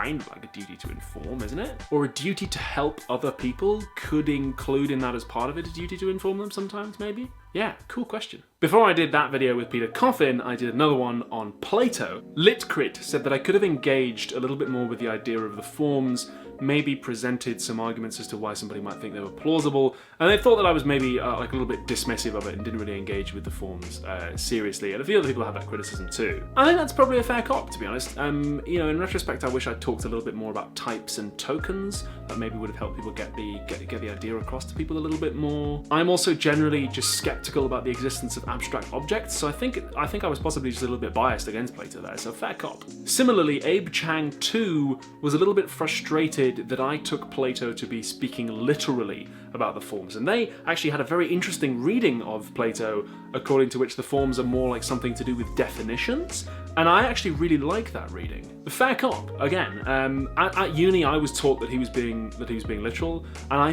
kind of like a duty to inform, isn't it? Or a duty to help other people could include in that as part of it a duty to inform them sometimes, maybe? Yeah, cool question. Before I did that video with Peter Coffin, I did another one on Plato. Litcrit said that I could have engaged a little bit more with the idea of the forms, maybe presented some arguments as to why somebody might think they were plausible, and they thought that I was maybe like a little bit dismissive of it and didn't really engage with the forms seriously, and a few other people had that criticism too. I think that's probably a fair cop, to be honest. You know, in retrospect, I wish I'd talked a little bit more about types and tokens. That maybe would have helped people get the idea across to people a little bit more. I'm also generally just skeptical about the existence of abstract objects, so I think I was possibly just a little bit biased against Plato there, so fair cop. Similarly, Abe Chang too was a little bit frustrated that I took Plato to be speaking literally about the forms, and they actually had a very interesting reading of Plato according to which the forms are more like something to do with definitions, and I actually really like that reading. Fair cop, again. At uni I was taught that he was being literal, and I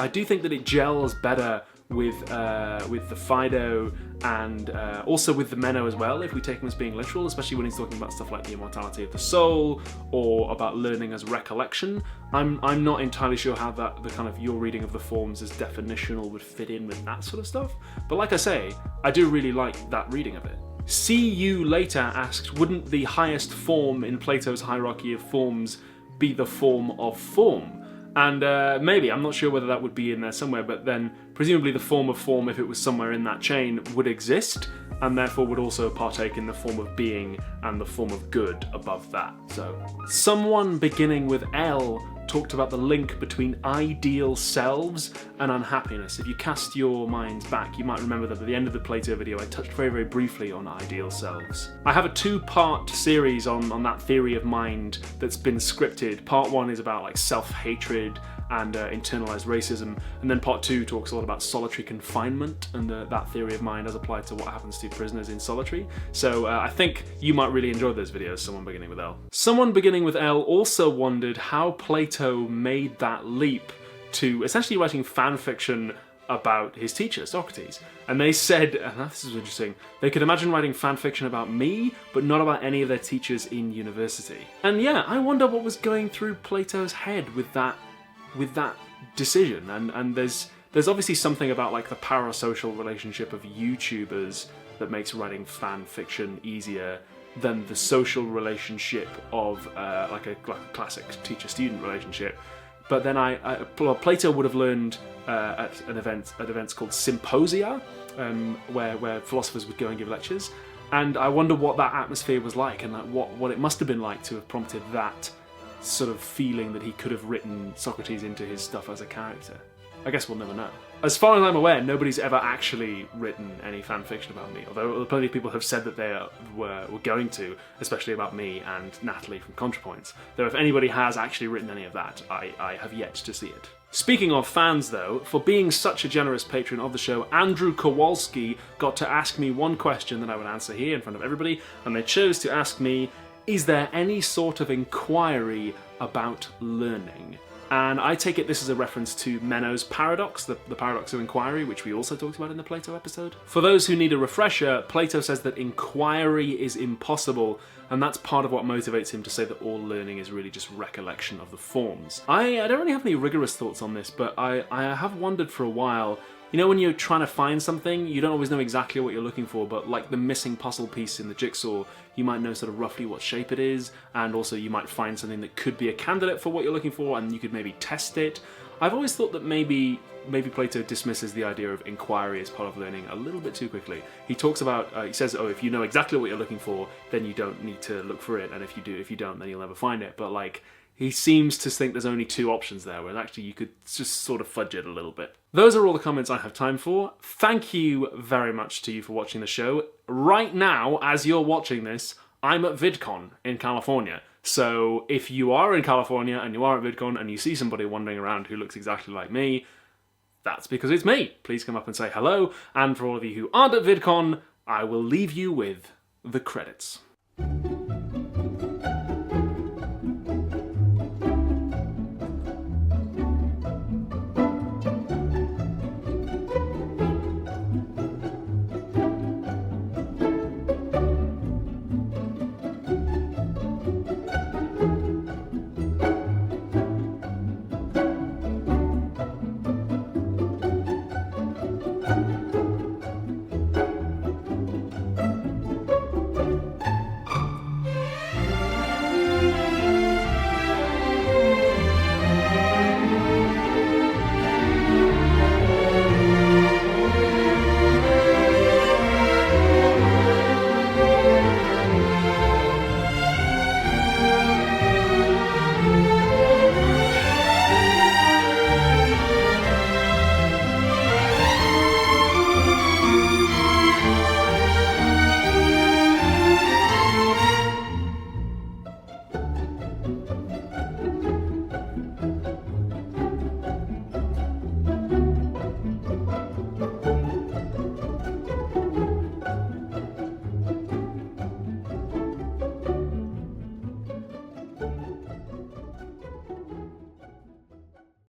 do think that it gels better with the Phaedo and also with the Meno as well, if we take him as being literal, especially when he's talking about stuff like the immortality of the soul or about learning as recollection. I'm not entirely sure how the kind of your reading of the forms as definitional would fit in with that sort of stuff, but like I say, I do really like that reading of it. See You Later asks, wouldn't the highest form in Plato's hierarchy of forms be the form of form? And maybe, I'm not sure whether that would be in there somewhere, but then presumably the form of form, if it was somewhere in that chain, would exist, and therefore would also partake in the form of being and the form of good above that. So, someone beginning with L talked about the link between ideal selves and unhappiness. If you cast your minds back, you might remember that at the end of the Plato video I touched very, very briefly on ideal selves. I have a two-part series on that theory of mind that's been scripted. Part 1 is about like self-hatred and internalized racism, and then part 2 talks a lot about solitary confinement and that theory of mind as applied to what happens to prisoners in solitary. So I think you might really enjoy those videos, someone beginning with L. Someone beginning with L also wondered how Plato made that leap to essentially writing fan fiction about his teacher, Socrates. And they said, and this is interesting, they could imagine writing fan fiction about me, but not about any of their teachers in university. And yeah, I wonder what was going through Plato's head with that decision, and there's obviously something about like the parasocial relationship of YouTubers that makes writing fan fiction easier than the social relationship of like a classic teacher-student relationship. But then Plato would have learned at events called symposia, where philosophers would go and give lectures, and I wonder what that atmosphere was like, and like what it must have been like to have prompted that sort of feeling that he could have written Socrates into his stuff as a character. I guess we'll never know. As far as I'm aware, nobody's ever actually written any fan fiction about me, although plenty of people have said that they were going to, especially about me and Natalie from ContraPoints. Though if anybody has actually written any of that, I have yet to see it. Speaking of fans though, for being such a generous patron of the show, Andrew Kowalski got to ask me one question that I would answer here in front of everybody, and they chose to ask me, is there any sort of inquiry about learning? And I take it this is a reference to Meno's paradox, the paradox of inquiry, which we also talked about in the Plato episode. For those who need a refresher, Plato says that inquiry is impossible, and that's part of what motivates him to say that all learning is really just recollection of the forms. I don't really have any rigorous thoughts on this, but I have wondered for a while. You know, when you're trying to find something, you don't always know exactly what you're looking for, but like the missing puzzle piece in the jigsaw, you might know sort of roughly what shape it is, and also you might find something that could be a candidate for what you're looking for, and you could maybe test it. I've always thought that maybe Plato dismisses the idea of inquiry as part of learning a little bit too quickly. He talks about, he says, oh, if you know exactly what you're looking for, then you don't need to look for it, and if you don't, then you'll never find it. But like, he seems to think there's only two options there, where actually you could just sort of fudge it a little bit. Those are all the comments I have time for. Thank you very much to you for watching the show. Right now, as you're watching this, I'm at VidCon in California. So if you are in California and you are at VidCon and you see somebody wandering around who looks exactly like me, that's because it's me. Please come up and say hello. And for all of you who aren't at VidCon, I will leave you with the credits.